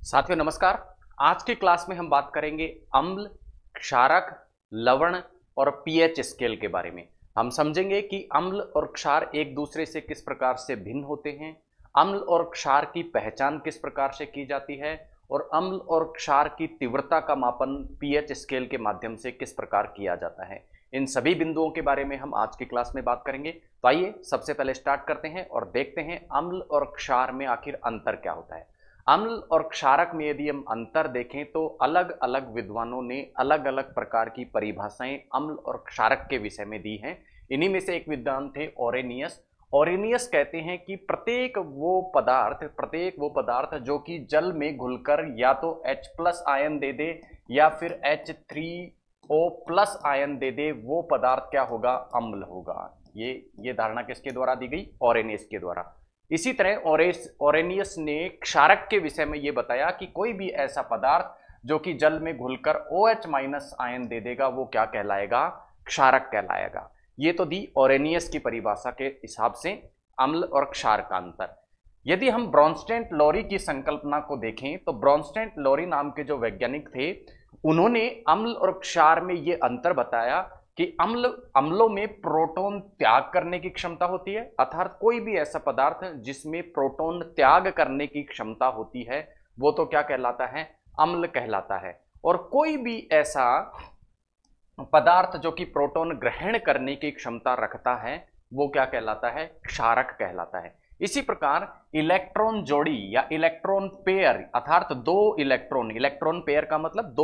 साथियों नमस्कार। आज की क्लास में हम बात करेंगे अम्ल, क्षारक, लवण और पीएच स्केल के बारे में। हम समझेंगे कि अम्ल और क्षार एक दूसरे से किस प्रकार से भिन्न होते हैं, अम्ल और क्षार की पहचान किस प्रकार से की जाती है और अम्ल और क्षार की तीव्रता का मापन पीएच स्केल के माध्यम से किस प्रकार किया जाता है। इन सभी बिंदुओं के बारे में हम आज की क्लास में बात करेंगे। तो आइए सबसे पहले स्टार्ट करते हैं और देखते हैं अम्ल और क्षार में आखिर अंतर क्या होता है। अम्ल और क्षारक में यदि हम अंतर देखें तो अलग अलग विद्वानों ने अलग अलग प्रकार की परिभाषाएं अम्ल और क्षारक के विषय में दी हैं। इन्हीं में से एक विद्वान थे ओरेनियस। ओरेनियस कहते हैं कि प्रत्येक वो पदार्थ जो कि जल में घुलकर या तो H+ आयन दे दे या फिर H3O+ आयन दे दे, वो पदार्थ क्या होगा? अम्ल होगा। ये धारणा किसके द्वारा दी गई? ओरेनियस के द्वारा। इसी तरह ओरेनियस ने क्षारक के विषय में यह बताया कि कोई भी ऐसा पदार्थ जो कि जल में घुलकर OH- आयन दे देगा वो क्या कहलाएगा? क्षारक कहलाएगा। ये तो दी ओरेनियस की परिभाषा के हिसाब से अम्ल और क्षार का अंतर। यदि हम ब्रॉन्स्टेड-लॉरी की संकल्पना को देखें तो ब्रॉन्स्टेड-लॉरी नाम के जो वैज्ञानिक थे उन्होंने अम्ल और क्षार में ये अंतर बताया कि अम्लों में प्रोटॉन त्याग करने की क्षमता होती है, अर्थात कोई भी ऐसा पदार्थ जिसमें प्रोटॉन त्याग करने की क्षमता होती है वो तो क्या कहलाता है? अम्ल कहलाता है। और कोई भी ऐसा पदार्थ जो कि प्रोटॉन ग्रहण करने की क्षमता रखता है वो क्या कहलाता है? क्षारक कहलाता है। इसी प्रकार इलेक्ट्रॉन जोड़ी या इलेक्ट्रॉन पेयर, अर्थात इलेक्ट्रॉन पेयर का मतलब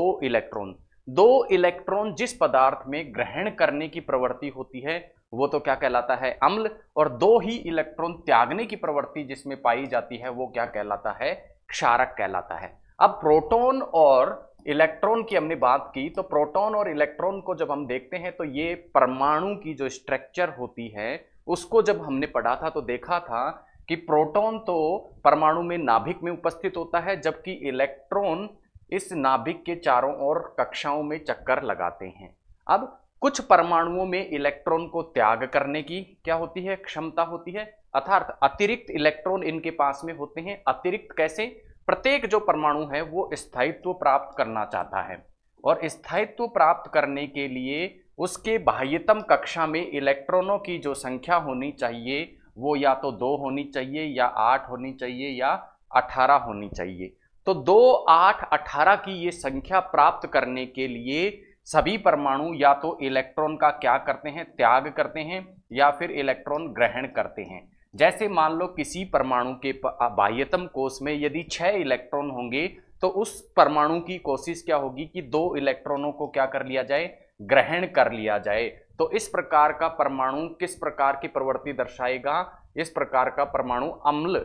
दो इलेक्ट्रॉन जिस पदार्थ में ग्रहण करने की प्रवृत्ति होती है वो तो क्या कहलाता है? अम्ल। और दो ही इलेक्ट्रॉन त्यागने की प्रवृत्ति जिसमें पाई जाती है वो क्या कहलाता है? क्षारक कहलाता है। अब प्रोटॉन और इलेक्ट्रॉन की हमने बात की तो प्रोटॉन और इलेक्ट्रॉन को जब हम देखते हैं तो ये परमाणु की जो स्ट्रक्चर होती है उसको जब हमने पढ़ा था तो देखा था कि प्रोटॉन तो परमाणु में नाभिक में उपस्थित होता है, जबकि इलेक्ट्रॉन इस नाभिक के चारों ओर कक्षाओं में चक्कर लगाते हैं। अब कुछ परमाणुओं में इलेक्ट्रॉन को त्याग करने की क्या होती है? क्षमता होती है, अर्थात अतिरिक्त इलेक्ट्रॉन इनके पास में होते हैं। अतिरिक्त कैसे? प्रत्येक जो परमाणु है वो स्थायित्व प्राप्त करना चाहता है और स्थायित्व प्राप्त करने के लिए उसके बाह्यतम कक्षा में इलेक्ट्रॉनों की जो संख्या होनी चाहिए वो या तो 2 होनी चाहिए या 8 होनी चाहिए या 18 होनी चाहिए। तो 2, 8, 18 की ये संख्या प्राप्त करने के लिए सभी परमाणु या तो इलेक्ट्रॉन का क्या करते हैं? त्याग करते हैं या फिर इलेक्ट्रॉन ग्रहण करते हैं। जैसे मान लो किसी परमाणु के बाह्यतम कोश में यदि 6 इलेक्ट्रॉन होंगे तो उस परमाणु की कोशिश क्या होगी कि 2 इलेक्ट्रॉनों को क्या कर लिया जाए? ग्रहण कर लिया जाए। तो इस प्रकार का परमाणु किस प्रकार की प्रवृत्ति दर्शाएगा? इस प्रकार का परमाणु अम्ल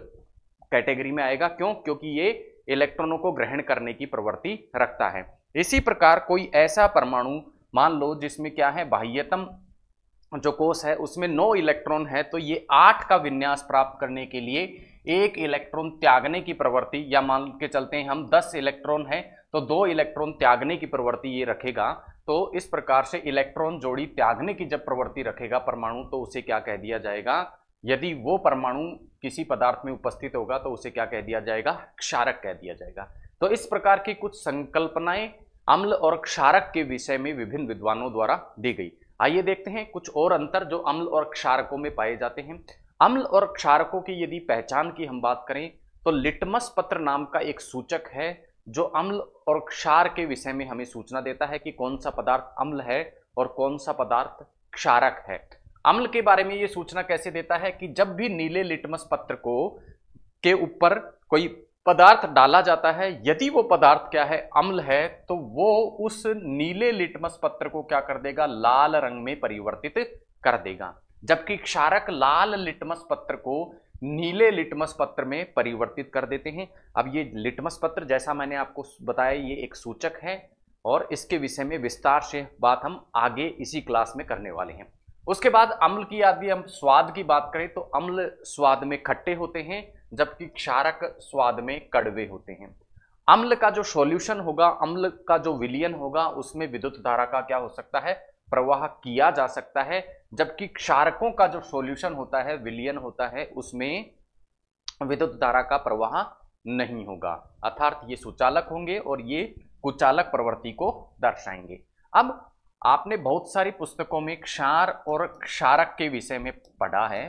कैटेगरी में आएगा। क्यों? क्योंकि ये इलेक्ट्रॉनों को ग्रहण करने की प्रवृत्ति रखता है। इसी प्रकार कोई ऐसा परमाणु मान लो जिसमें क्या है? बाह्यतम जो कोश है उसमें 9 इलेक्ट्रॉन है तो ये 8 का विन्यास प्राप्त करने के लिए 1 इलेक्ट्रॉन त्यागने की प्रवृत्ति, या मान के चलते हैं हम 10 इलेक्ट्रॉन है तो 2 इलेक्ट्रॉन त्यागने की प्रवृत्ति ये रखेगा। तो इस प्रकार से इलेक्ट्रॉन जोड़ी त्यागने की जब प्रवृत्ति रखेगा परमाणु तो उसे क्या कह दिया जाएगा? यदि वो परमाणु किसी पदार्थ में उपस्थित होगा तो उसे क्या कह दिया जाएगा? क्षारक कह दिया जाएगा। तो इस प्रकार की कुछ संकल्पनाएं अम्ल और क्षारक के विषय में विभिन्न विद्वानों द्वारा दी गई। आइए देखते हैं कुछ और अंतर जो अम्ल और क्षारकों में पाए जाते हैं। अम्ल और क्षारकों की यदि पहचान की हम बात करें तो लिटमस पत्र नाम का एक सूचक है जो अम्ल और क्षार के विषय में हमें सूचना देता है कि कौन सा पदार्थ अम्ल है और कौन सा पदार्थ क्षारक है। अम्ल के बारे में यह सूचना कैसे देता है कि जब भी नीले लिटमस पत्र के ऊपर कोई पदार्थ डाला जाता है, यदि वो पदार्थ क्या है? अम्ल है, तो वो उस नीले लिटमस पत्र को क्या कर देगा? लाल रंग में परिवर्तित कर देगा। जबकि क्षारक लाल लिटमस पत्र को नीले लिटमस पत्र में परिवर्तित कर देते हैं। अब ये लिटमस पत्र जैसा मैंने आपको बताया ये एक सूचक है और इसके विषय में विस्तार से बात हम आगे इसी क्लास में करने वाले हैं। उसके बाद अम्ल की यदि हम स्वाद की बात करें तो अम्ल स्वाद में खट्टे होते हैं जबकि क्षारक स्वाद में कड़वे होते हैं। अम्ल का जो सॉल्यूशन होगा, अम्ल का जो विलयन होगा उसमें विद्युत धारा का क्या हो सकता है? प्रवाह किया जा सकता है, जबकि क्षारकों का जो सॉल्यूशन होता है, विलयन होता है, उसमें विद्युत धारा का प्रवाह नहीं होगा, अर्थात ये सुचालक होंगे और ये कुचालक प्रवृत्ति को दर्शाएंगे। अब आपने बहुत सारी पुस्तकों में क्षार और क्षारक के विषय में पढ़ा है।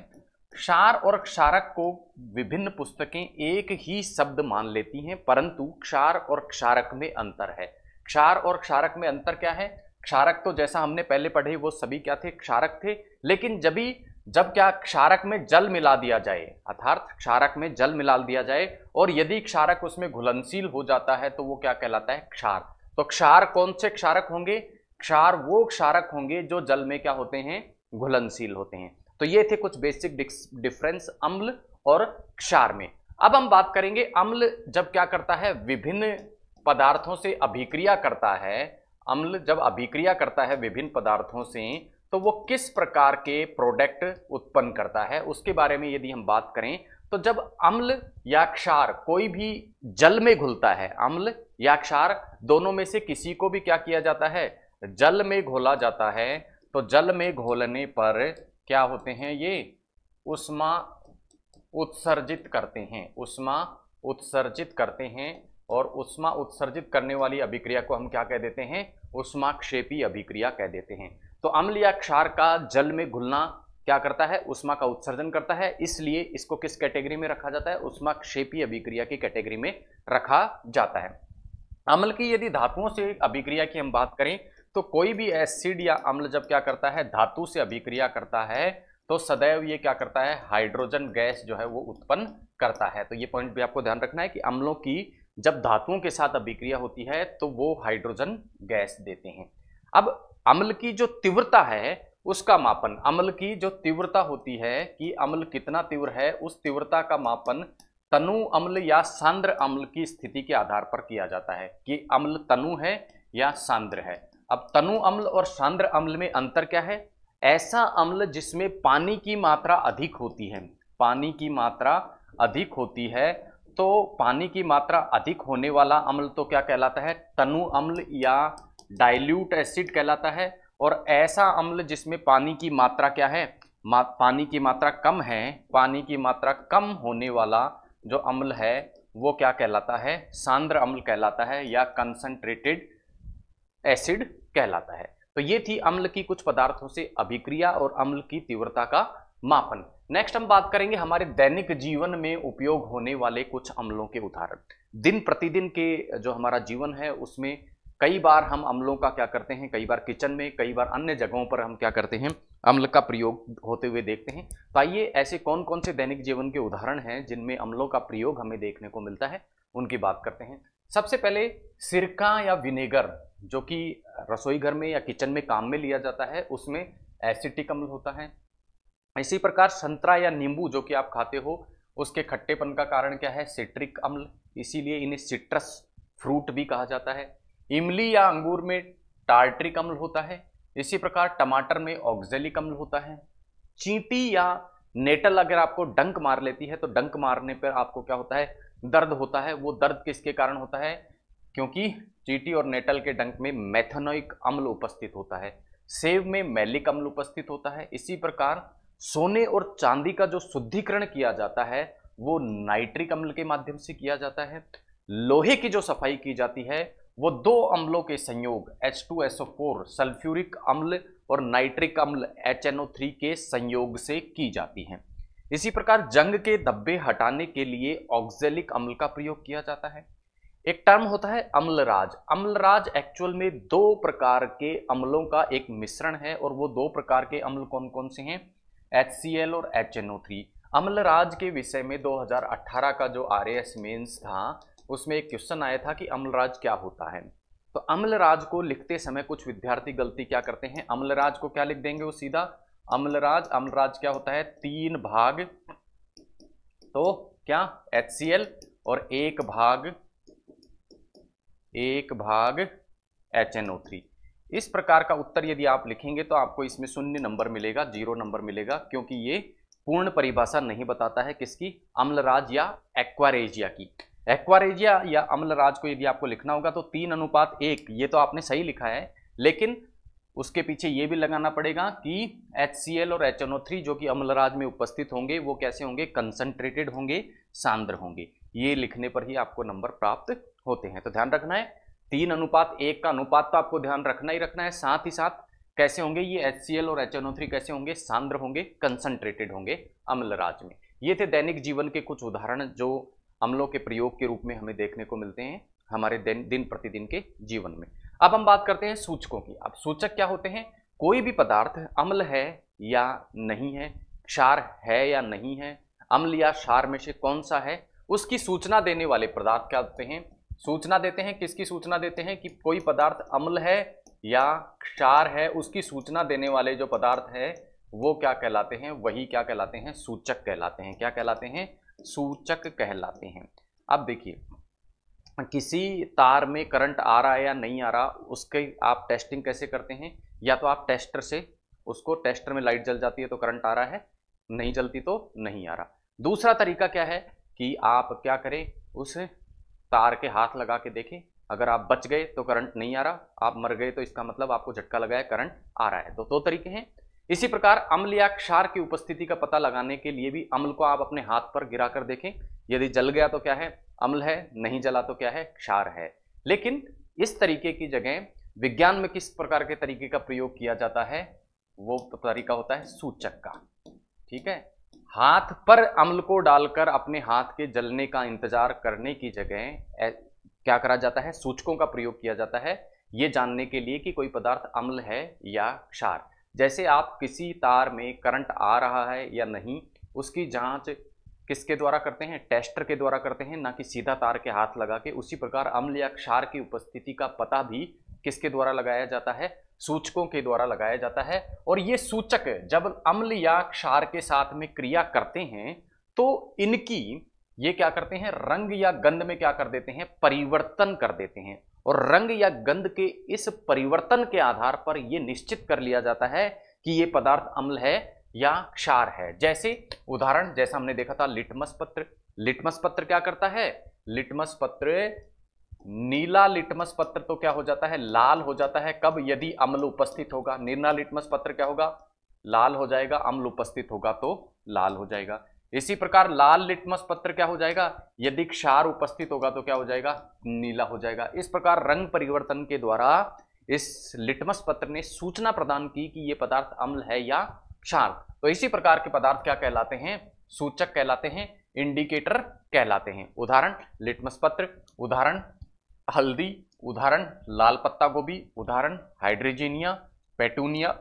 क्षार और क्षारक को विभिन्न पुस्तकें एक ही शब्द मान लेती हैं, परंतु क्षार और क्षारक में अंतर है। क्षार और क्षारक में अंतर क्या है? क्षारक तो जैसा हमने पहले पढ़े वो सभी क्या थे? क्षारक थे। लेकिन जब क्या क्षारक में जल मिला दिया जाए, अर्थात क्षारक में जल मिला दिया जाए और यदि क्षारक उसमें घुलनशील हो जाता है तो वो क्या कहलाता है? क्षार। तो क्षार कौन से क्षारक होंगे? क्षार वो क्षारक होंगे जो जल में क्या होते हैं? घुलनशील होते हैं। तो ये थे कुछ बेसिक डिफरेंस अम्ल और क्षार में। अब हम बात करेंगे अम्ल जब क्या करता है? विभिन्न पदार्थों से अभिक्रिया करता है। अम्ल जब अभिक्रिया करता है विभिन्न पदार्थों से तो वो किस प्रकार के प्रोडक्ट उत्पन्न करता है, उसके बारे में यदि हम बात करें तो जब अम्ल या क्षार कोई भी जल में घुलता है, अम्ल या क्षार दोनों में से किसी को भी क्या किया जाता है? जल में घोला जाता है। तो जल में घोलने पर क्या होते हैं? ये ऊष्मा उत्सर्जित करते हैं, ऊष्मा उत्सर्जित करते हैं। और ऊष्मा उत्सर्जित करने वाली अभिक्रिया को हम क्या कह देते हैं? ऊष्माक्षेपी अभिक्रिया कह देते हैं। तो अम्ल या क्षार का जल में घुलना क्या करता है? ऊष्मा का उत्सर्जन करता है, इसलिए इसको किस कैटेगरी में रखा जाता है? ऊष्माक्षेपी अभिक्रिया की कैटेगरी में रखा जाता है। अम्ल की यदि धातुओं से अभिक्रिया की हम बात करें तो कोई भी एसिड या अम्ल जब क्या करता है? धातु से अभिक्रिया करता है तो सदैव ये क्या करता है? हाइड्रोजन गैस जो है वो उत्पन्न करता है। तो ये पॉइंट भी आपको ध्यान रखना है कि अम्लों की जब धातुओं के साथ अभिक्रिया होती है तो वो हाइड्रोजन गैस देते हैं। अब अम्ल की जो तीव्रता है उसका मापन, अम्ल की जो तीव्रता होती है कि अम्ल कितना तीव्र है, उस तीव्रता का मापन तनु अम्ल या सांद्र अम्ल की स्थिति के आधार पर किया जाता है कि अम्ल तनु है या सांद्र है। अब तनु अम्ल और सांद्र अम्ल में अंतर क्या है? ऐसा अम्ल जिसमें पानी की मात्रा अधिक होती है, पानी की मात्रा अधिक होती है, तो पानी की मात्रा अधिक होने वाला अम्ल तो क्या कहलाता है? तनु अम्ल या डाइल्यूट एसिड कहलाता है। और ऐसा अम्ल जिसमें पानी की मात्रा क्या है? पानी की मात्रा कम है, पानी की मात्रा कम होने वाला जो अम्ल है वो क्या कहलाता है? सांद्र अम्ल कहलाता है या कंसंट्रेटेड एसिड कहलाता है। तो ये थी अम्ल की कुछ पदार्थों से अभिक्रिया और अम्ल की तीव्रता का मापन। नेक्स्ट हम बात करेंगे हमारे दैनिक जीवन में उपयोग होने वाले कुछ अम्लों के उदाहरण। दिन प्रतिदिन के जो हमारा जीवन है उसमें कई बार हम अम्लों का क्या करते हैं? कई बार किचन में, कई बार अन्य जगहों पर हम क्या करते हैं? अम्ल का प्रयोग होते हुए देखते हैं। तो आइए ऐसे कौन कौन से दैनिक जीवन के उदाहरण हैं जिनमें अम्लों का प्रयोग हमें देखने को मिलता है, उनकी बात करते हैं। सबसे पहले सिरका या विनेगर जो कि रसोई घर में या किचन में काम में लिया जाता है, उसमें एसिटिक अम्ल होता है। इसी प्रकार संतरा या नींबू जो कि आप खाते हो उसके खट्टेपन का कारण क्या है? सिट्रिक अम्ल, इसीलिए इन्हें सिट्रस फ्रूट भी कहा जाता है। इमली या अंगूर में टार्ट्रिक अम्ल होता है। इसी प्रकार टमाटर में ऑक्जेलिक अम्ल होता है। चींटी या नेटल अगर आपको डंक मार लेती है तो डंक मारने पर आपको क्या होता है? दर्द होता है। वो दर्द किसके कारण होता है? क्योंकि चींटी और नेटल के डंक में मेथनोइक अम्ल उपस्थित होता है। सेब में मैलिक अम्ल उपस्थित होता है। इसी प्रकार सोने और चांदी का जो शुद्धिकरण किया जाता है वो नाइट्रिक अम्ल के माध्यम से किया जाता है। लोहे की जो सफाई की जाती है वो दो अम्लों के संयोग H2SO4 सल्फ्यूरिक अम्ल और नाइट्रिक अम्ल HNO3 के संयोग से की जाती है। इसी प्रकार जंग के धब्बे हटाने के लिए ऑक्जेलिक अम्ल का प्रयोग किया जाता है। एक टर्म होता है अम्लराज। अम्लराज एक्चुअल में दो प्रकार के अम्लों का एक मिश्रण है और वो दो प्रकार के अम्ल कौन कौन से हैं? HCl और HNO3। अम्लराज के विषय में 2018 का जो RAS मेंस था उसमें एक क्वेश्चन आया था कि अम्लराज क्या होता है। तो अम्लराज को लिखते समय कुछ विद्यार्थी गलती क्या करते हैं? अम्लराज को क्या लिख देंगे? वो सीधा अम्लराज क्या होता है? 3 भाग तो क्या HCl और एक भाग HNO3। इस प्रकार का उत्तर यदि आप लिखेंगे तो आपको इसमें 0 नंबर मिलेगा, 0 नंबर मिलेगा, क्योंकि ये पूर्ण परिभाषा नहीं बताता है किसकी? अम्लराज या एक्वारेजिया की। एक्वारेजिया या अम्लराज को यदि आपको लिखना होगा तो 3:1, ये तो आपने सही लिखा है, लेकिन उसके पीछे ये भी लगाना पड़ेगा कि HCl और HNO3 जो कि अम्लराज में उपस्थित होंगे वो कैसे होंगे? कंसंट्रेटेड होंगे, सांद्र होंगे। ये लिखने पर ही आपको नंबर प्राप्त होते हैं। तो ध्यान रखना है 3:1 का अनुपात तो आपको ध्यान रखना ही रखना है। साथ ही साथ कैसे होंगे ये HCl और HNO3 कैसे होंगे, सांद्र होंगे, कंसंट्रेटेड होंगे अम्लराज में। ये थे दैनिक जीवन के कुछ उदाहरण जो अम्लों के प्रयोग के रूप में हमें देखने को मिलते हैं हमारे दिन प्रतिदिन के जीवन में। अब हम बात करते हैं सूचकों की। अब सूचक क्या होते हैं, कोई भी पदार्थ अम्ल है या नहीं है, क्षार है या नहीं है, अम्ल या क्षार में से कौन सा है, उसकी सूचना देने वाले पदार्थ क्या होते हैं, सूचना देते हैं। किसकी सूचना देते हैं कि कोई पदार्थ अम्ल है या क्षार है, उसकी सूचना देने वाले जो पदार्थ है वो क्या कहलाते हैं, वही क्या कहलाते हैं, सूचक कहलाते हैं। क्या कहलाते हैं, सूचक कहलाते हैं। अब देखिए किसी तार में करंट आ रहा है या नहीं आ रहा, उसके आप टेस्टिंग कैसे करते हैं, या तो आप टेस्टर से उसको, टेस्टर में लाइट जल जाती है तो करंट आ रहा है, नहीं जलती तो नहीं आ रहा। दूसरा तरीका क्या है कि आप क्या करें, उस तार के हाथ लगा के देखें, अगर आप बच गए तो करंट नहीं आ रहा, आप मर गए तो इसका मतलब आपको झटका लगा है, करंट आ रहा है। तो दो तरीके हैं। इसी प्रकार अम्ल या क्षार की उपस्थिति का पता लगाने के लिए भी अम्ल को आप अपने हाथ पर गिरा कर देखें, यदि जल गया तो क्या है, अम्ल है, नहीं जला तो क्या है, क्षार है। लेकिन इस तरीके की जगह विज्ञान में किस प्रकार के तरीके का प्रयोग किया जाता है, वो तरीका होता है सूचक का। ठीक है, हाथ पर अम्ल को डालकर अपने हाथ के जलने का इंतजार करने की जगह क्या करा जाता है, सूचकों का प्रयोग किया जाता है, ये जानने के लिए कि कोई पदार्थ अम्ल है या क्षार। जैसे आप किसी तार में करंट आ रहा है या नहीं, उसकी जांच किसके द्वारा करते हैं, टेस्टर के द्वारा करते हैं, ना कि सीधा तार के हाथ लगा के। उसी प्रकार अम्ल या क्षार की उपस्थिति का पता भी किसके द्वारा लगाया जाता है, सूचकों के द्वारा लगाया जाता है। और ये सूचक जब अम्ल या क्षार के साथ में क्रिया करते हैं तो इनकी ये क्या करते हैं, रंग या गंध में क्या कर देते हैं, परिवर्तन कर देते हैं। और रंग या गंध के इस परिवर्तन के आधार पर यह निश्चित कर लिया जाता है कि यह पदार्थ अम्ल है या क्षार है। जैसे उदाहरण, जैसा हमने देखा था लिटमस पत्र। लिटमस पत्र क्या करता है, लिटमस पत्र, नीला लिटमस पत्र तो क्या हो जाता है, लाल हो जाता है। कब, यदि अम्ल उपस्थित होगा। नीला लिटमस पत्र क्या होगा, लाल हो जाएगा, अम्ल उपस्थित होगा तो लाल हो जाएगा। इसी प्रकार लाल लिटमस पत्र क्या हो जाएगा, यदि क्षार उपस्थित होगा तो क्या हो जाएगा, नीला हो जाएगा। इस प्रकार रंग परिवर्तन के द्वारा इस लिटमस पत्र ने सूचना प्रदान की कि यह पदार्थ अम्ल है या क्षार। तो इसी प्रकार के पदार्थ क्या कहलाते हैं, सूचक कहलाते हैं, इंडिकेटर कहलाते हैं। उदाहरण लिटमस पत्र, उदाहरण हल्दी, उदाहरण लाल पत्ता गोभी, उदाहरण हाइड्रोजीनिया, पेटूनिया,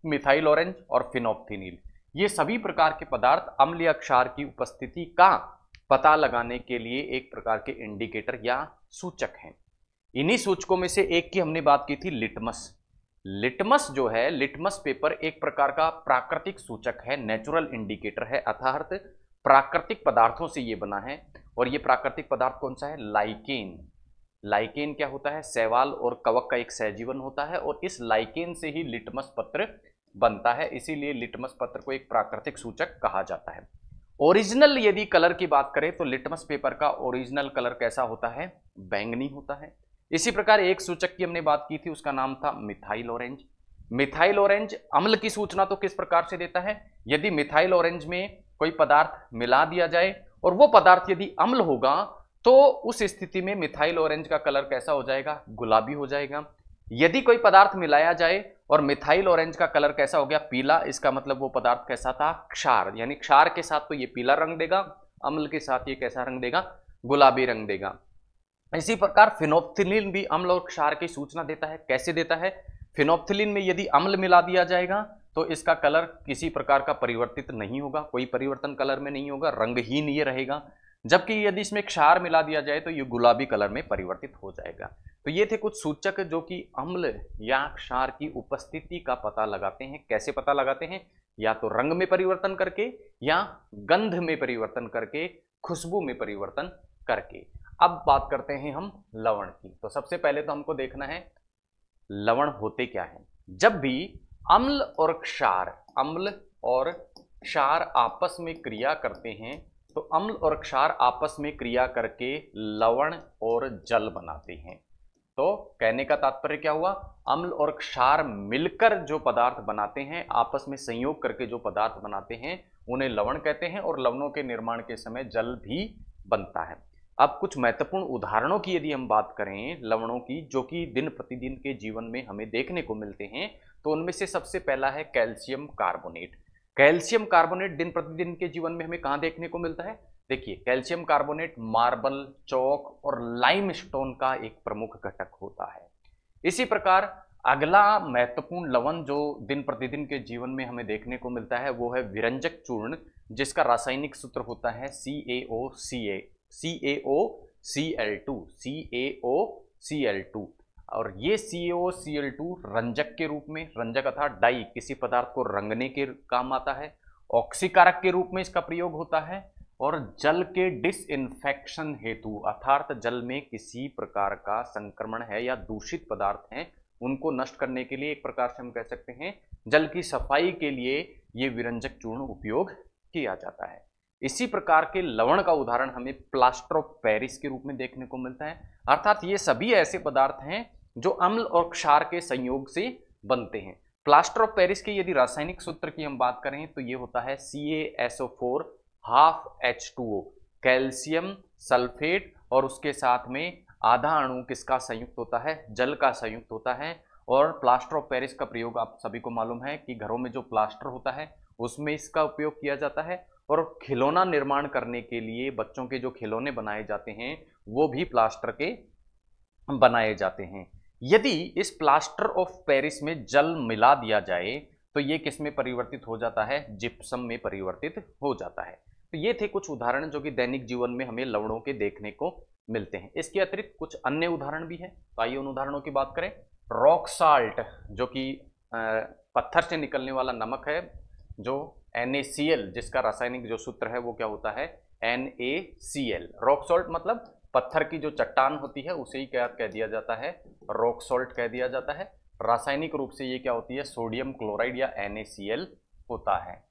मिथाइल ऑरेंज और फिनोप्थेनिल। ये सभी प्रकार के पदार्थ अम्ल या क्षार की उपस्थिति का पता लगाने के लिए एक प्रकार के इंडिकेटर या सूचक हैं। इन्हीं सूचकों में से एक की हमने बात की थी, लिटमस। लिटमस जो है, लिटमस पेपर एक प्रकार का प्राकृतिक सूचक है, नेचुरल इंडिकेटर है, अर्थात प्राकृतिक पदार्थों से ये बना है। और ये प्राकृतिक पदार्थ कौन सा है, लाइकेन। लाइकेन क्या होता है, शैवाल और कवक का एक सहजीवन होता है, और इस लाइकेन से ही लिटमस पत्र बनता है। इसीलिए लिटमस पत्र को एक प्राकृतिक सूचक कहा जाता है। ओरिजिनल यदि कलर की बात करें तो लिटमस पेपर का ओरिजिनल कलर कैसा होता है, बैंगनी होता है। इसी प्रकार एक सूचक की हमने बात की थी, उसका नाम था मिथाइल ऑरेंज। मिथाइल ऑरेंज अम्ल की सूचना तो किस प्रकार से देता है, यदि मिथाइल ऑरेंज में कोई पदार्थ मिला दिया जाए और वो पदार्थ यदि अम्ल होगा तो उस स्थिति में मिथाइल ऑरेंज का कलर कैसा हो जाएगा, गुलाबी हो जाएगा। यदि कोई पदार्थ मिलाया जाए और मिथाइल ऑरेंज का कलर कैसा हो गया, पीला, इसका मतलब वो पदार्थ कैसा था, क्षार। यानी क्षार के साथ तो ये पीला रंग देगा, अम्ल के साथ ये कैसा रंग देगा, गुलाबी रंग देगा। इसी प्रकार फिनोप्थेलिन भी अम्ल और क्षार की सूचना देता है। कैसे देता है, फिनोप्थेलिन में यदि अम्ल मिला दिया जाएगा तो इसका कलर किसी प्रकार का परिवर्तित नहीं होगा, कोई परिवर्तन कलर में नहीं होगा, रंगहीन ये रहेगा। जबकि यदि इसमें क्षार मिला दिया जाए तो ये गुलाबी कलर में परिवर्तित हो जाएगा। तो ये थे कुछ सूचक जो कि अम्ल या क्षार की उपस्थिति का पता लगाते हैं। कैसे पता लगाते हैं, या तो रंग में परिवर्तन करके, या गंध में परिवर्तन करके, खुशबू में परिवर्तन करके। अब बात करते हैं हम लवण की। तो सबसे पहले तो हमको देखना है लवण होते क्या हैं। जब भी अम्ल और क्षार आपस में क्रिया करते हैं तो अम्ल और क्षार आपस में क्रिया करके लवण और जल बनाते हैं। तो कहने का तात्पर्य क्या हुआ, अम्ल और क्षार मिलकर जो पदार्थ बनाते हैं, आपस में संयोग करके जो पदार्थ बनाते हैं, उन्हें लवण कहते हैं। और लवणों के निर्माण के समय जल भी बनता है। अब कुछ महत्वपूर्ण उदाहरणों की यदि हम बात करें लवणों की, जो कि दिन प्रतिदिन के जीवन में हमें देखने को मिलते हैं, तो उनमें से सबसे पहला है कैल्शियम कार्बोनेट। कैल्शियम कार्बोनेट दिन प्रतिदिन के जीवन में हमें कहाँ देखने को मिलता है? देखिए, कैल्शियम कार्बोनेट मार्बल, चौक और लाइमस्टोन का एक प्रमुख घटक होता है। इसी प्रकार अगला महत्वपूर्ण लवण जो दिन प्रतिदिन के जीवन में हमें देखने को मिलता है वो है विरंजक चूर्ण, जिसका रासायनिक सूत्र होता है CaOCl2। और ये CaOCl2 रंजक के रूप में, रंजक अर्थात डाई, किसी पदार्थ को रंगने के काम आता है। ऑक्सीकारक के रूप में इसका प्रयोग होता है और जल के डिसइंफेक्शन हेतु, अर्थात जल में किसी प्रकार का संक्रमण है या दूषित पदार्थ हैं उनको नष्ट करने के लिए, एक प्रकार से हम कह सकते हैं जल की सफाई के लिए ये विरंजक चूर्ण उपयोग किया जाता है। इसी प्रकार के लवण का उदाहरण हमें प्लास्टर ऑफ पेरिस के रूप में देखने को मिलता है, अर्थात ये सभी ऐसे पदार्थ हैं जो अम्ल और क्षार के संयोग से बनते हैं। प्लास्टर ऑफ पेरिस के यदि रासायनिक सूत्र की हम बात करें तो ये होता है CaSO4 half H2O, calcium sulphate और उसके साथ में आधा अणु किसका संयुक्त होता है? जल का संयुक्त होता है। और प्लास्टर ऑफ पेरिस का प्रयोग आप सभी को मालूम है कि घरों में जो प्लास्टर होता है उसमें इसका उपयोग किया जाता है, और खिलौना निर्माण करने के लिए बच्चों के जो खिलौने बनाए जाते हैं वो भी प्लास्टर के बनाए जाते हैं। यदि इस प्लास्टर ऑफ पेरिस में जल मिला दिया जाए तो ये किस में परिवर्तित हो जाता है? जिप्सम में परिवर्तित हो जाता है। तो ये थे कुछ उदाहरण जो कि दैनिक जीवन में हमें लवणों के देखने को मिलते हैं। इसके अतिरिक्त कुछ अन्य उदाहरण भी हैं, तो आइए उन उदाहरणों की बात करें। रॉक साल्ट, जो कि पत्थर से निकलने वाला नमक है, जो NaCl, जिसका रासायनिक जो सूत्र है वो क्या होता है? NaCl। रॉक सॉल्ट मतलब पत्थर की जो चट्टान होती है उसे ही क्या कह दिया जाता है? रॉक सॉल्ट कह दिया जाता है। रासायनिक रूप से ये क्या होती है? सोडियम क्लोराइड या NaCl होता है।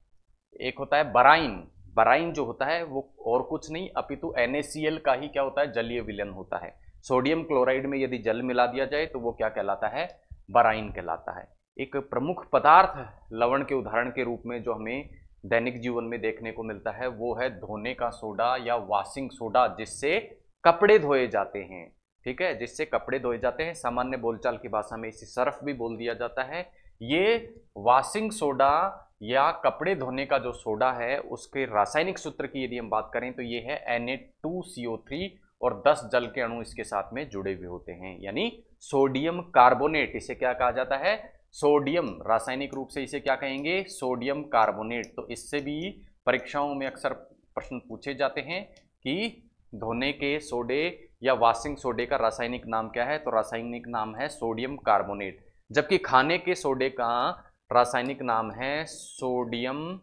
एक होता है बराइन। बराइन जो होता है वो और कुछ नहीं अपितु NaCl का ही क्या होता है? जलीय विलयन होता है। सोडियम क्लोराइड में यदि जल मिला दिया जाए तो वो क्या कहलाता है? बराइन कहलाता है। एक प्रमुख पदार्थ लवण के उदाहरण के रूप में जो हमें दैनिक जीवन में देखने को मिलता है वो है धोने का सोडा या वॉशिंग सोडा, जिससे कपड़े धोए जाते हैं। ठीक है, जिससे कपड़े धोए जाते हैं। सामान्य बोलचाल की भाषा में इसे सर्फ भी बोल दिया जाता है। ये वॉशिंग सोडा या कपड़े धोने का जो सोडा है उसके रासायनिक सूत्र की यदि हम बात करें तो ये है Na2CO3 और 10 जल के अणु इसके साथ में जुड़े हुए होते हैं, यानी सोडियम कार्बोनेट। इसे क्या कहा जाता है? सोडियम, रासायनिक रूप से इसे क्या कहेंगे? Sodium carbonate. तो इससे भी परीक्षाओं में अक्सर प्रश्न पूछे जाते हैं कि धोने के सोडे या वॉशिंग सोडे का रासायनिक नाम क्या है? तो रासायनिक नाम है सोडियम कार्बोनेट। जबकि खाने के सोडे का रासायनिक नाम है सोडियम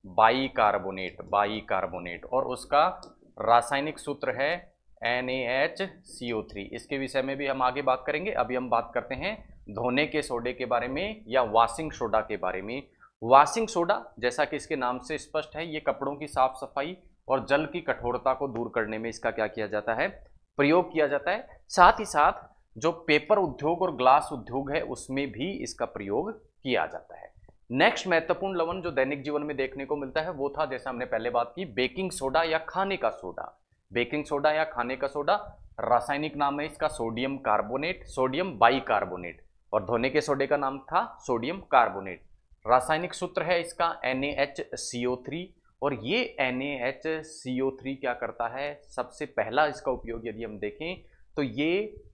बाइकार्बोनेट और उसका रासायनिक सूत्र है NaHCO3। इसके विषय में भी हम आगे बात करेंगे। अभी हम बात करते हैं धोने के सोडे के बारे में या वॉशिंग सोडा के बारे में। वॉशिंग सोडा, जैसा कि इसके नाम से स्पष्ट है, ये कपड़ों की साफ सफाई और जल की कठोरता को दूर करने में इसका क्या किया जाता है? प्रयोग किया जाता है। साथ ही साथ जो पेपर उद्योग और ग्लास उद्योग है उसमें भी इसका प्रयोग किया जाता है। नेक्स्ट महत्वपूर्ण लवण जो दैनिक जीवन में देखने को मिलता है वो था, जैसा हमने पहले बात की, बेकिंग सोडा या खाने का सोडा। बेकिंग सोडा या खाने का सोडा, रासायनिक नाम है इसका सोडियम कार्बोनेट, सोडियम बाइकार्बोनेट, और धोने के सोडे का नाम था सोडियम कार्बोनेट। रासायनिक सूत्र है इसका NaHCO3। और ये NaHCO3 क्या करता है? सबसे पहला इसका उपयोग यदि हम देखें तो ये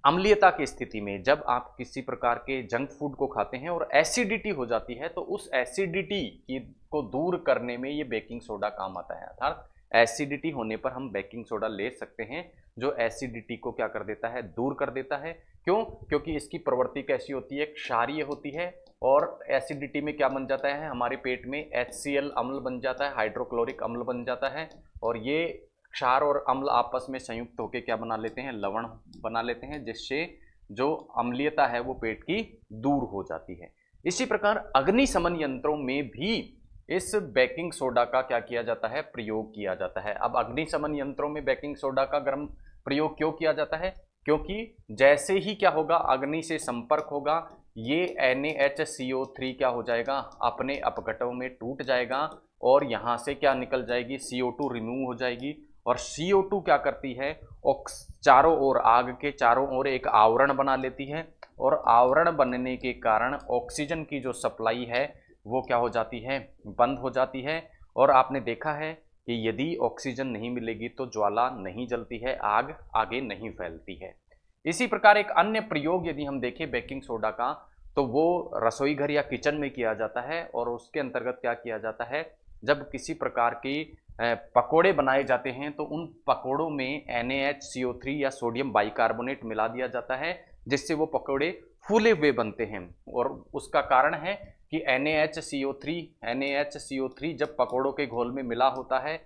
अम्लीयता की स्थिति में, जब आप किसी प्रकार के जंक फूड को खाते हैं और एसिडिटी हो जाती है तो उस एसिडिटी को दूर करने में ये बेकिंग सोडा काम आता है। अर्थात एसिडिटी होने पर हम बेकिंग सोडा ले सकते हैं, जो एसिडिटी को क्या कर देता है? दूर कर देता है। क्यों? क्योंकि इसकी प्रवृत्ति कैसी होती है? क्षारीय होती है। और एसिडिटी में क्या बन जाता है? हमारे पेट में HCl अम्ल बन जाता है, हाइड्रोक्लोरिक अम्ल बन जाता है, और ये क्षार और अम्ल आपस में संयुक्त होकर क्या बना लेते हैं? लवण बना लेते हैं, जिससे जो अम्लीयता है वो पेट की दूर हो जाती है। इसी प्रकार अग्निशमन यंत्रों में भी इस बेकिंग सोडा का क्या किया जाता है? प्रयोग किया जाता है। अब अग्निशमन यंत्रों में बेकिंग सोडा का गर्म प्रयोग क्यों किया जाता है? क्योंकि जैसे ही क्या होगा? अग्नि से संपर्क होगा, ये NaHCO3 क्या हो जाएगा? अपने अपघटों में टूट जाएगा और यहाँ से क्या निकल जाएगी, CO2 रिमूव हो जाएगी। और CO2 क्या करती है, चारों ओर, आग के चारों ओर एक आवरण बना लेती है, और आवरण बनने के कारण ऑक्सीजन की जो सप्लाई है वो क्या हो जाती है, बंद हो जाती है। और आपने देखा है कि यदि ऑक्सीजन नहीं मिलेगी तो ज्वाला नहीं जलती है, आग आगे नहीं फैलती है। इसी प्रकार एक अन्य प्रयोग यदि हम देखें बेकिंग सोडा का, तो वो रसोई घर या किचन में किया जाता है। और उसके अंतर्गत क्या किया जाता है, जब किसी प्रकार की पकोड़े बनाए जाते हैं तो उन पकोड़ों में NaHCO3 या सोडियम बाइकार्बोनेट मिला दिया जाता है, जिससे वो पकोड़े फूले हुए बनते हैं। और उसका कारण है कि NaHCO3 जब पकोड़ों के घोल में मिला होता है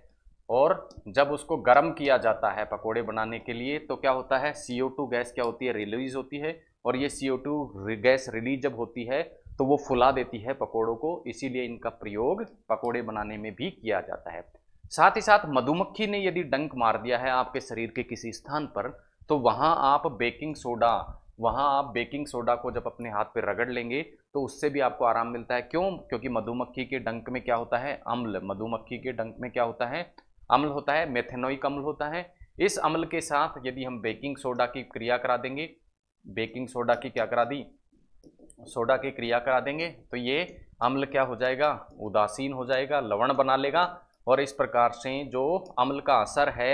और जब उसको गर्म किया जाता है पकोड़े बनाने के लिए, तो क्या होता है, CO2 गैस क्या होती है, रिलीज होती है। और ये CO2 गैस रिलीज जब होती है तो वो फुला देती है पकोड़ों को, इसीलिए इनका प्रयोग पकोड़े बनाने में भी किया जाता है। साथ ही साथ मधुमक्खी ने यदि डंक मार दिया है आपके शरीर के किसी स्थान पर, तो वहाँ आप बेकिंग सोडा को जब अपने हाथ पे रगड़ लेंगे तो उससे भी आपको आराम मिलता है। क्यों? क्योंकि मधुमक्खी के डंक में क्या होता है, अम्ल। मधुमक्खी के डंक में क्या होता है, अम्ल होता है, मेथेनोइक अम्ल होता है। इस अम्ल के साथ यदि हम बेकिंग सोडा की क्रिया करा देंगे, बेकिंग सोडा की क्या करा दी, सोडा की क्रिया करा देंगे, तो ये अम्ल क्या हो जाएगा, उदासीन हो जाएगा, लवण बना लेगा। और इस प्रकार से जो अम्ल का असर है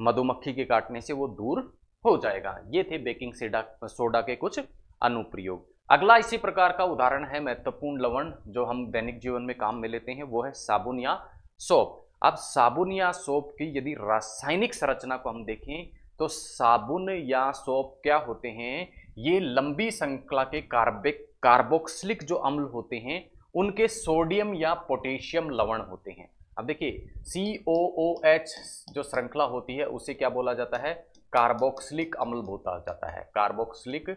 मधुमक्खी के काटने से वो दूर हो जाएगा। ये थे बेकिंग सोडा के कुछ अनुप्रयोग। अगला इसी प्रकार का उदाहरण है महत्वपूर्ण लवण जो हम दैनिक जीवन में काम में लेते हैं, वो है साबुन या सोप। अब साबुन या सोप की यदि रासायनिक संरचना को हम देखें तो साबुन या सोप क्या होते हैं, ये लंबी श्रृंखला के कार्बोक्सिलिक जो अम्ल होते हैं उनके सोडियम या पोटेशियम लवण होते हैं। अब देखिए COOH जो श्रृंखला होती है उसे क्या बोला जाता है, कार्बोक्सिलिक अम्ल बोला जाता है, कार्बोक्सिलिक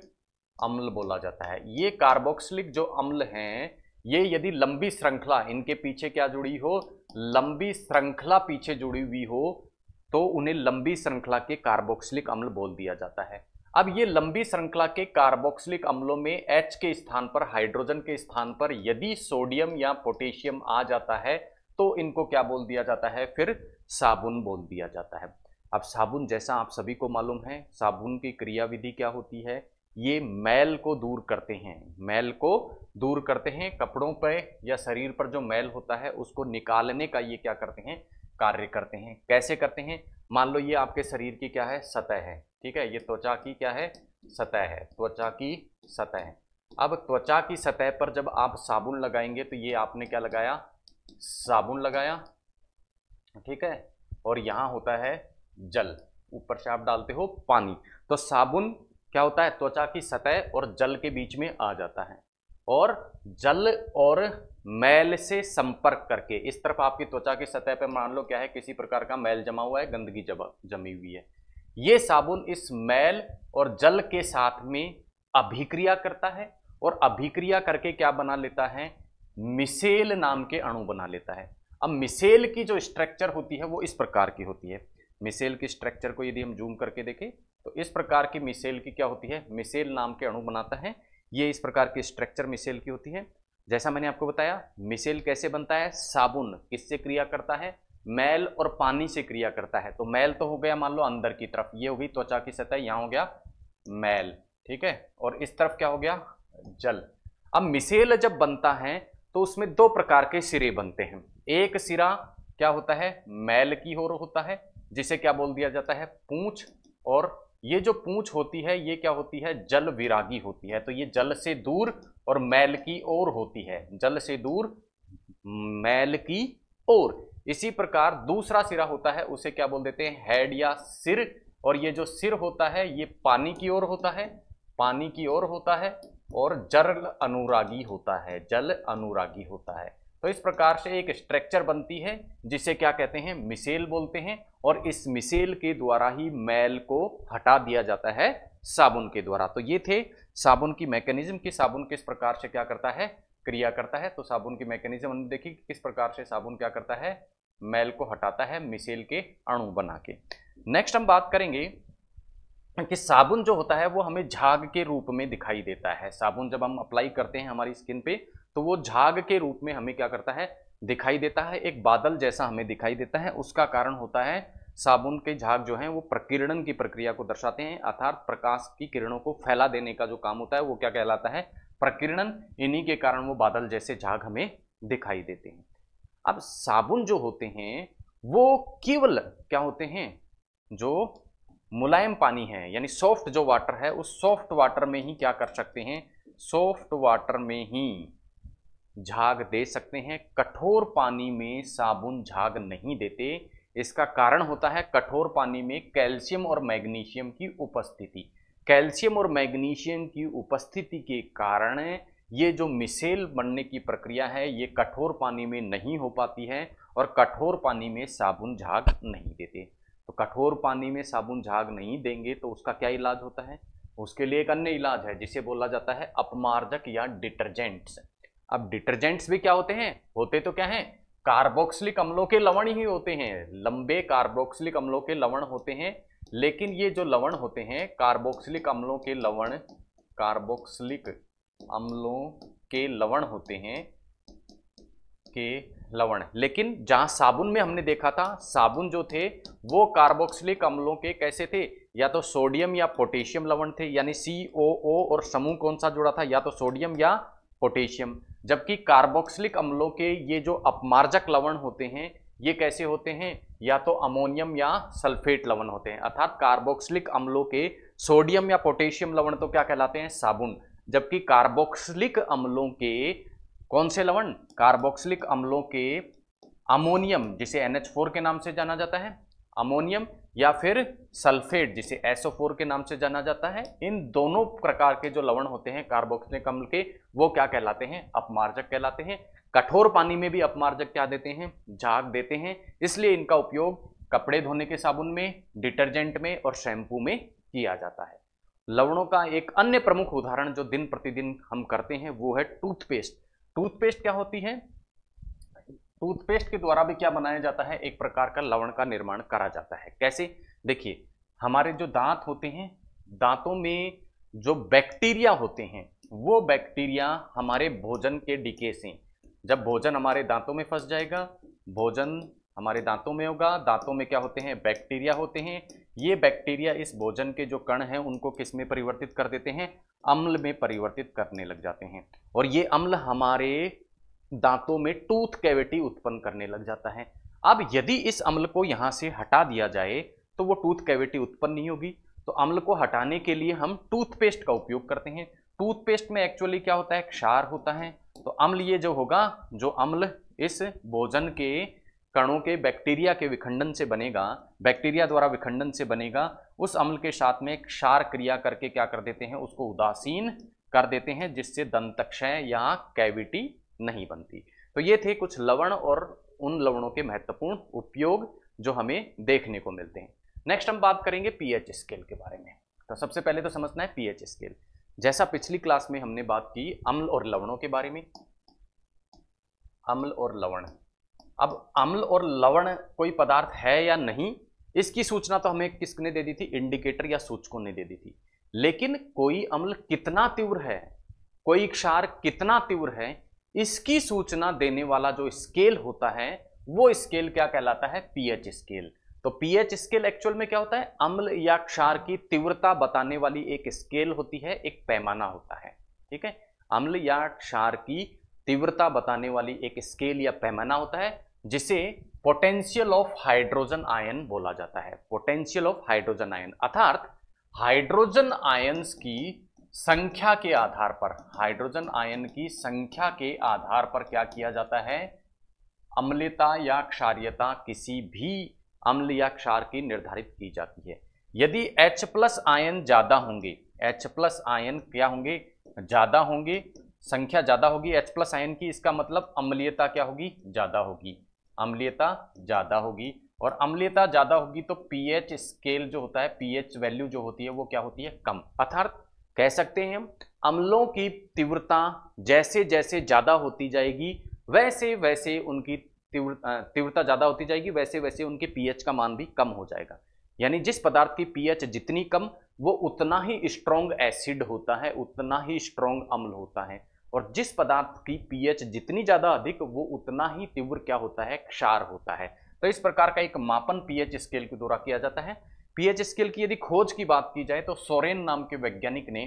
अम्ल बोला जाता है। ये कार्बोक्सिलिक जो अम्ल हैं, ये यदि लंबी श्रृंखला इनके पीछे क्या जुड़ी हो, लंबी श्रृंखला पीछे जुड़ी हुई हो, तो उन्हें लंबी श्रृंखला के कार्बोक्सिलिक अम्ल बोल दिया जाता है। अब ये लंबी श्रृंखला के कार्बोक्सिलिक अम्लों में H के स्थान पर, हाइड्रोजन के स्थान पर यदि सोडियम या पोटेशियम आ जाता है तो इनको क्या बोल दिया जाता है, फिर साबुन बोल दिया जाता है। अब साबुन, जैसा आप सभी को मालूम है, साबुन की क्रियाविधि क्या होती है, ये मैल को दूर करते हैं, मैल को दूर करते हैं। कपड़ों पर या शरीर पर जो मैल होता है उसको निकालने का ये क्या करते हैं, कार्य करते हैं। कैसे करते हैं, मान लो ये आपके शरीर की क्या है, सतह है, ठीक है, ये त्वचा की क्या है, सतह है, त्वचा की सतह है। अब त्वचा की सतह पर जब आप साबुन लगाएंगे तो ये आपने क्या लगाया, साबुन लगाया, ठीक है, और यहां होता है जल, ऊपर से आप डालते हो पानी। तो साबुन क्या होता है, त्वचा की सतह और जल के बीच में आ जाता है, और जल और मैल से संपर्क करके इस तरफ आपकी त्वचा की सतह पर मान लो क्या है, किसी प्रकार का मैल जमा हुआ है, गंदगी जमी हुई है, ये साबुन इस मैल और जल के साथ में अभिक्रिया करता है, और अभिक्रिया करके क्या बना लेता है, मिसेल नाम के अणु बना लेता है। अब मिसेल की जो स्ट्रक्चर होती है वो इस प्रकार की होती है। मिसेल की स्ट्रक्चर को यदि हम जूम करके देखें तो इस प्रकार की मिसेल की क्या होती है, मिसेल नाम के अणु बनाता है। ये इस प्रकार की स्ट्रक्चर मिसेल की होती है। जैसा मैंने आपको बताया, मिसेल कैसे बनता है, साबुन किससे क्रिया करता है, मैल और पानी से क्रिया करता है। तो मैल तो हो गया मान लो अंदर की तरफ, ये हो गई त्वचा की सतह, यहाँ हो गया मैल, ठीक है, और इस तरफ क्या हो गया, जल। अब मिसेल जब बनता है तो उसमें दो प्रकार के सिरे बनते हैं। एक सिरा क्या होता है, मैल की ओर होता है, जिसे क्या बोल दिया जाता है, पूंछ। और ये जो पूंछ होती है ये क्या होती है, जल विरागी होती है। तो ये जल से दूर और मैल की ओर होती है, जल से दूर मैल की ओर। इसी प्रकार दूसरा सिरा होता है, उसे क्या बोल देते हैं, हेड या सिर। और ये जो सिर होता है ये पानी की ओर होता है, पानी की ओर होता है, और जल अनुरागी होता है, जल अनुरागी होता है। तो इस प्रकार से एक स्ट्रक्चर बनती है जिसे क्या कहते हैं, मिसेल बोलते हैं। और इस मिसेल के द्वारा ही मैल को हटा दिया जाता है साबुन के द्वारा। तो ये थे साबुन की मैकेनिज्म कि साबुन किस प्रकार से क्या करता है, क्रिया करता है। तो साबुन की मैकेनिज्म हमने देखी किस प्रकार से साबुन क्या करता है, मैल को हटाता है मिसेल के अणु बना के। नेक्स्ट हम बात करेंगे कि साबुन जो होता है वो हमें झाग के रूप में दिखाई देता है। साबुन जब हम अप्लाई करते हैं हमारी स्किन पे तो वो झाग के रूप में हमें क्या करता है, दिखाई देता है, एक बादल जैसा हमें दिखाई देता है, उसका कारण होता है साबुन के झाग जो हैं वो प्रकीर्णन की प्रक्रिया को दर्शाते हैं, अर्थात प्रकाश की किरणों को फैला देने का जो काम होता है वो क्या कहलाता है, प्रकीर्णन। इन्हीं के कारण वो बादल जैसे झाग हमें दिखाई देते हैं। अब साबुन जो होते हैं वो केवल क्या होते हैं, जो मुलायम पानी है यानी सॉफ्ट जो वाटर है, उस सॉफ्ट वाटर में ही क्या कर सकते हैं, सॉफ्ट वाटर में ही झाग दे सकते हैं। कठोर पानी में साबुन झाग नहीं देते। इसका कारण होता है कठोर पानी में कैल्शियम और मैग्नीशियम की उपस्थिति। कैल्शियम और मैग्नीशियम की उपस्थिति के कारण ये जो मिसेल बनने की प्रक्रिया है ये कठोर पानी में नहीं हो पाती है और कठोर पानी में साबुन झाग नहीं देते। तो कठोर पानी में साबुन झाग नहीं देंगे तो उसका क्या इलाज होता है, उसके लिए एक अन्य इलाज है जिसे बोला जाता है अपमार्जक या डिटर्जेंट्स। अब डिटर्जेंट्स भी क्या होते हैं, होते तो क्या हैं, कार्बोक्सिलिक अम्लों के लवण ही होते हैं, लंबे कार्बोक्सिलिक अम्लों के लवण होते हैं। लेकिन ये जो लवण होते हैं कार्बोक्सिलिक अम्लों के लवण, कार्बोक्सिलिक अम्लों के लवण होते हैं, के लवण, लेकिन जहां साबुन में हमने देखा था साबुन जो थे वो कार्बोक्सिलिक अम्लों के कैसे थे, या तो सोडियम या पोटेशियम लवण थे, यानी COO और समूह कौन सा जुड़ा था, या तो सोडियम या पोटेशियम। जबकि कार्बोक्सिलिक अम्लों के ये जो अपमार्जक लवण होते हैं ये कैसे होते हैं, या तो अमोनियम या सल्फेट लवण होते हैं। अर्थात कार्बोक्सिलिक अम्लों के सोडियम या पोटेशियम लवण तो क्या कहलाते हैं, साबुन। जबकि कार्बोक्सिलिक अम्लों के कौन से लवण, कार्बोक्सिलिक अम्लों के अमोनियम जिसे NH4 के नाम से जाना जाता है, अमोनियम, या फिर सल्फेट जिसे SO4 के नाम से जाना जाता है, इन दोनों प्रकार के जो लवण होते हैं कार्बोक्सिलिक अम्ल के वो क्या कहलाते हैं, अपमार्जक कहलाते हैं। कठोर पानी में भी अपमार्जक क्या देते हैं, झाग देते हैं। इसलिए इनका उपयोग कपड़े धोने के साबुन में, डिटर्जेंट में और शैम्पू में किया जाता है। लवणों का एक अन्य प्रमुख उदाहरण जो दिन प्रतिदिन हम करते हैं वो है टूथपेस्ट। टूथपेस्ट क्या होती है, टूथपेस्ट के द्वारा भी क्या बनाया जाता है, एक प्रकार का लवण का निर्माण करा जाता है। कैसे, देखिए हमारे जो दांत होते हैं, दांतों में जो बैक्टीरिया होते हैं वो बैक्टीरिया हमारे भोजन के डीके से, जब भोजन हमारे दांतों में फंस जाएगा, भोजन हमारे दांतों में होगा, दांतों में क्या होते हैं, बैक्टीरिया होते हैं। ये बैक्टीरिया इस भोजन के जो कण हैं उनको किस में परिवर्तित कर देते हैं, अम्ल में परिवर्तित करने लग जाते हैं। और ये अम्ल हमारे दांतों में टूथ कैविटी उत्पन्न करने लग जाता है। अब यदि इस अम्ल को यहां से हटा दिया जाए तो वो टूथ कैविटी उत्पन्न नहीं होगी। तो अम्ल को हटाने के लिए हम टूथपेस्ट का उपयोग करते हैं। टूथपेस्ट में एक्चुअली क्या होता है, क्षार होता है। तो अम्ल ये जो होगा, जो अम्ल इस भोजन के कणों के बैक्टीरिया के विखंडन से बनेगा, बैक्टीरिया द्वारा विखंडन से बनेगा, उस अम्ल के साथ में क्षार क्रिया करके क्या कर देते हैं, उसको उदासीन कर देते हैं, जिससे दंतक्षय या कैविटी नहीं बनती। तो ये थे कुछ लवण और उन लवणों के महत्वपूर्ण उपयोग जो हमें देखने को मिलते हैं। नेक्स्ट हम बात करेंगे पीएच स्केल के बारे में। तो सबसे पहले तो समझना है पीएच स्केल। जैसा पिछली क्लास में हमने बात की अम्ल और लवणों के बारे में, अम्ल और लवण। अब अम्ल और लवण कोई पदार्थ है या नहीं, इसकी सूचना तो हमें किसने दे दी थी, इंडिकेटर या सूचकों ने दे दी थी। लेकिन कोई अम्ल कितना तीव्र है, कोई क्षार कितना तीव्र है, इसकी सूचना देने वाला जो स्केल होता है वो स्केल क्या कहलाता है, पीएच स्केल। तो पीएच स्केल एक्चुअल में क्या होता है, अम्ल या क्षार की तीव्रता बताने वाली एक स्केल होती है, एक पैमाना होता है। ठीक है, अम्ल या क्षार की तीव्रता बताने वाली एक स्केल या पैमाना होता है, जिसे पोटेंशियल ऑफ हाइड्रोजन आयन बोला जाता है। पोटेंशियल ऑफ हाइड्रोजन आयन अर्थात हाइड्रोजन आयंस की संख्या के आधार पर, हाइड्रोजन आयन की संख्या के आधार पर क्या किया जाता है, अम्लता या क्षारीयता किसी भी अम्ल या क्षार की निर्धारित की जाती है। यदि H+ आयन ज्यादा होंगे, H+ आयन क्या होंगे, ज्यादा होंगे, संख्या ज्यादा होगी H+ आयन की, इसका मतलब अम्लीयता क्या होगी, ज्यादा होगी, अम्लीयता ज्यादा होगी। और अम्लीयता ज्यादा होगी तो पीएच स्केल जो होता है, पीएच वैल्यू जो होती है वो क्या होती है, कम। अर्थात कह सकते हैं हम अम्लों की तीव्रता जैसे जैसे ज्यादा होती जाएगी वैसे वैसे उनकी तीव्रता ज्यादा होती जाएगी, वैसे वैसे उनके पीएच का मान भी कम हो जाएगा। यानी जिस पदार्थ की पीएच जितनी कम वो उतना ही स्ट्रॉन्ग एसिड होता है, उतना ही स्ट्रॉन्ग अम्ल होता है। और जिस पदार्थ की पीएच जितनी ज्यादा अधिक वो उतना ही तीव्र क्या होता है, क्षार होता है। तो इस प्रकार का एक मापन पीएच स्केल के द्वारा किया जाता है। पीएच स्केल की यदि खोज की बात की जाए तो सोरेन नाम के वैज्ञानिक ने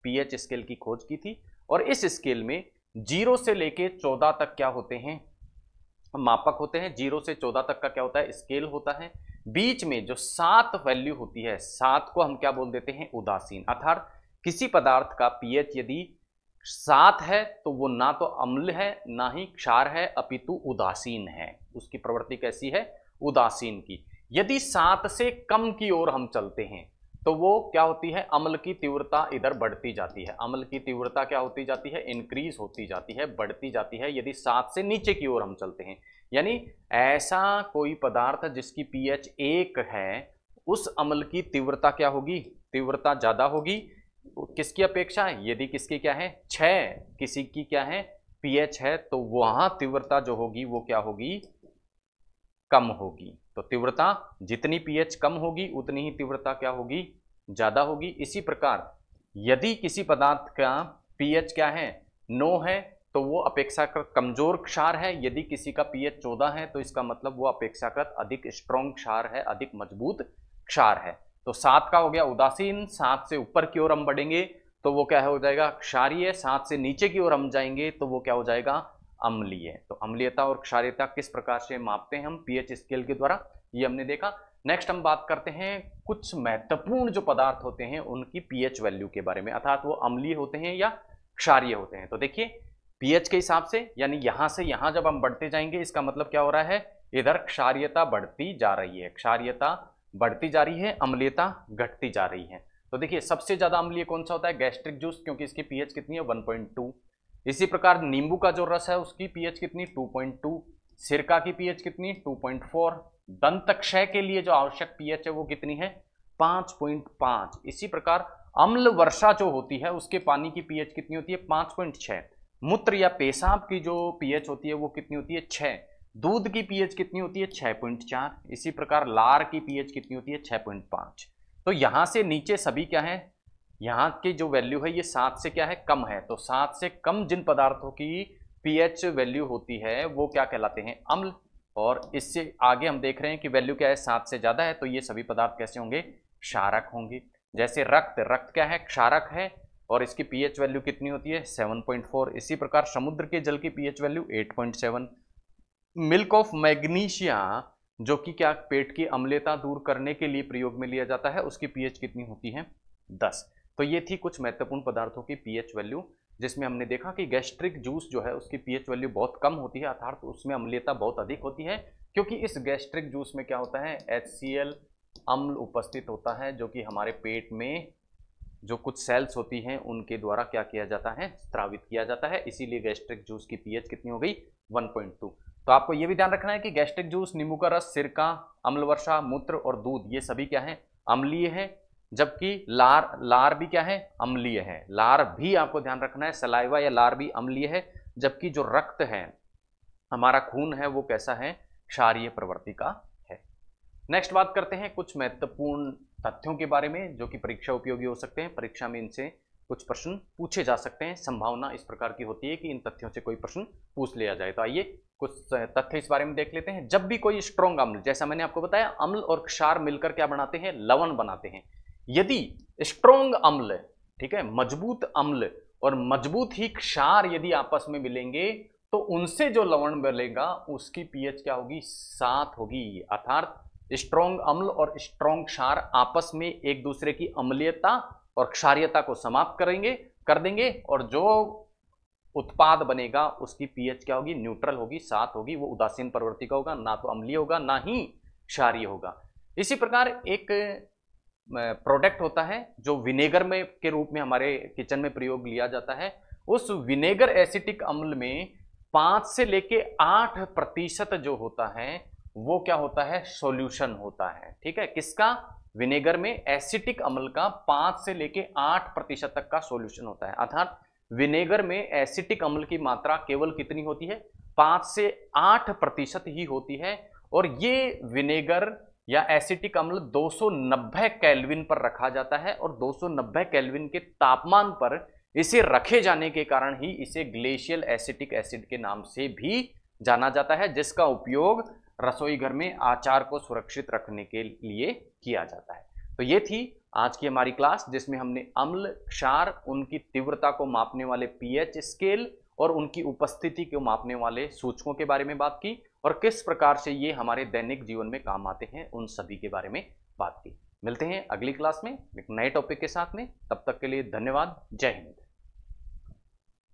पीएच स्केल की खोज की थी और इस स्केल में 0 से लेके 14 तक क्या होते हैं, मापक होते हैं। 0 से 14 तक का क्या होता है, स्केल होता है। बीच में जो 7 वैल्यू होती है, 7 को हम क्या बोल देते हैं, उदासीन। अर्थात किसी पदार्थ का पीएच यदि 7 है तो वो ना तो अम्ल है ना ही क्षार है, अपितु उदासीन है। उसकी प्रवृत्ति कैसी है, उदासीन की। यदि 7 से कम की ओर हम चलते हैं तो वो क्या होती है, अम्ल की तीव्रता इधर बढ़ती जाती है। अम्ल की तीव्रता क्या होती जाती है, इंक्रीज होती जाती है, बढ़ती जाती है यदि 7 से नीचे की ओर हम चलते हैं। यानी ऐसा कोई पदार्थ जिसकी पीएच 1 है उस अम्ल की तीव्रता क्या होगी, तीव्रता ज्यादा होगी किसकी अपेक्षा, यदि किसकी क्या है 6, किसी की क्या है पीएच है, तो वहां तीव्रता जो होगी वो क्या होगी, कम होगी। तो तीव्रता जितनी पीएच कम होगी उतनी ही तीव्रता क्या होगी, ज्यादा होगी। इसी प्रकार यदि किसी पदार्थ का पीएच क्या है 9 है तो वो अपेक्षाकृत कमजोर क्षार है। यदि किसी का पीएच 14 है तो इसका मतलब वो अपेक्षाकृत अधिक स्ट्रॉन्ग क्षार है, अधिक मजबूत क्षार है। तो 7 का हो गया उदासीन। 7 से ऊपर की ओर हम बढ़ेंगे तो वो क्या हो जाएगा, क्षारीय। 7 से नीचे की ओर हम जाएंगे तो वो क्या हो जाएगा, अम्लीय। तो अम्लीयता और क्षारीयता किस प्रकार से मापते हैं हम पीएच स्केल के द्वारा, ये हमने देखा। नेक्स्ट हम बात करते हैं कुछ महत्वपूर्ण जो पदार्थ होते हैं उनकी पीएच वैल्यू के बारे में, अर्थात वो अम्लीय होते हैं या क्षारीय होते हैं। तो देखिए पीएच के हिसाब से, यानी यहां से यहां जब हम बढ़ते जाएंगे इसका मतलब क्या हो रहा है, इधर क्षारीयता बढ़ती जा रही है, क्षारीयता बढ़ती जा रही है, अम्लीयता घटती जा रही है। तो देखिए सबसे ज्यादा अम्लीय कौन सा होता है, गैस्ट्रिक जूस, क्योंकि इसकी पीएच कितनी है 1.2। इसी प्रकार नींबू का जो रस है उसकी पीएच कितनी 2.2, सिरका की पीएच कितनी 2.4, दंत क्षय के लिए जो आवश्यक पीएच है वो कितनी है 5.5। इसी प्रकार अम्ल वर्षा जो होती है उसके पानी की पीएच कितनी होती है 5.6। मूत्र या पेशाब की जो पीएच होती है वो कितनी होती है 6। दूध की पीएच कितनी होती है 6.4। इसी प्रकार लार की पीएच कितनी होती है 6.5। तो यहां से नीचे सभी क्या है, यहाँ की जो वैल्यू है ये 7 से क्या है, कम है। तो 7 से कम जिन पदार्थों की पीएच वैल्यू होती है वो क्या कहलाते हैं, अम्ल। और इससे आगे हम देख रहे हैं कि वैल्यू क्या है 7 से ज्यादा है तो ये सभी पदार्थ कैसे होंगे, क्षारक होंगे। जैसे रक्त, रक्त क्या है, क्षारक है और इसकी पीएच वैल्यू कितनी होती है 7.4। इसी प्रकार समुद्र के जल की pH value 8.7। Milk of magnesia जो कि क्या पेट की अम्लता दूर करने के लिए प्रयोग में लिया जाता है उसकी पीएच कितनी होती है 10। तो ये थी कुछ महत्वपूर्ण पदार्थों की पीएच वैल्यू, जिसमें हमने देखा कि गैस्ट्रिक जूस जो है उसकी पीएच वैल्यू बहुत कम होती है, अर्थात उसमें अम्लीयता बहुत अधिक होती है, क्योंकि इस गैस्ट्रिक जूस में क्या होता है HCl अम्ल उपस्थित होता है, जो कि हमारे पेट में जो कुछ सेल्स होती हैं उनके द्वारा क्या किया जाता है, स्रावित किया जाता है। इसीलिए गैस्ट्रिक जूस की पीएच कितनी हो गई 1.2। तो आपको यह भी ध्यान रखना है कि गैस्ट्रिक जूस, नींबू का रस, सिरका, अम्लवर्षा, मूत्र और दूध ये सभी क्या है, अम्लीय है। जबकि लार भी क्या है, अम्लीय है। लार भी आपको ध्यान रखना है, सलाइवा या लार भी अम्लीय है। जबकि जो रक्त है, हमारा खून है, वो कैसा है, क्षारीय प्रवृत्ति का है। नेक्स्ट बात करते हैं कुछ महत्वपूर्ण तथ्यों के बारे में जो कि परीक्षा उपयोगी हो सकते हैं। परीक्षा में इनसे कुछ प्रश्न पूछे जा सकते हैं, संभावना इस प्रकार की होती है कि इन तथ्यों से कोई प्रश्न पूछ लिया जाए। तो आइए कुछ तथ्य इस बारे में देख लेते हैं। जब भी कोई स्ट्रॉन्ग अम्ल, जैसा मैंने आपको बताया, अम्ल और क्षार मिलकर क्या बनाते हैं, लवण बनाते हैं। यदि स्ट्रॉन्ग अम्ल, ठीक है, मजबूत अम्ल और मजबूत ही क्षार यदि आपस में मिलेंगे तो उनसे जो लवण बनेगा उसकी पीएच क्या होगी, 7 होगी। अर्थात स्ट्रॉन्ग अम्ल और स्ट्रॉन्ग क्षार आपस में एक दूसरे की अम्लीयता और क्षारीयता को समाप्त कर देंगे और जो उत्पाद बनेगा उसकी पीएच क्या होगी, न्यूट्रल होगी, 7 होगी। वो उदासीन प्रवृत्ति का होगा, ना तो अम्लीय होगा ना ही क्षारीय होगा। इसी प्रकार एक प्रोडक्ट होता है जो विनेगर में के रूप में हमारे किचन में प्रयोग लिया जाता है। उस विनेगर एसिटिक अम्ल में 5 से लेके 8% जो होता है वो क्या होता है, सॉल्यूशन होता है। ठीक है, किसका, विनेगर में एसिटिक अम्ल का 5 से लेके 8% तक का सॉल्यूशन होता है। अर्थात विनेगर में एसिटिक अम्ल की मात्रा केवल कितनी होती है, 5 से 8% ही होती है। और ये विनेगर या एसिटिक अम्ल 290 केल्विन पर रखा जाता है और 290 केल्विन के तापमान पर इसे रखे जाने के कारण ही इसे ग्लेशियल एसिटिक एसिड के नाम से भी जाना जाता है, जिसका उपयोग रसोई घर में आचार को सुरक्षित रखने के लिए किया जाता है। तो ये थी आज की हमारी क्लास, जिसमें हमने अम्ल, क्षार, उनकी तीव्रता को मापने वाले पीएच स्केल और उनकी उपस्थिति को मापने वाले सूचकों के बारे में बात की, और किस प्रकार से ये हमारे दैनिक जीवन में काम आते हैं उन सभी के बारे में बात की। मिलते हैं अगली क्लास में एक नए टॉपिक के साथ में, तब तक के लिए धन्यवाद। जय हिंद।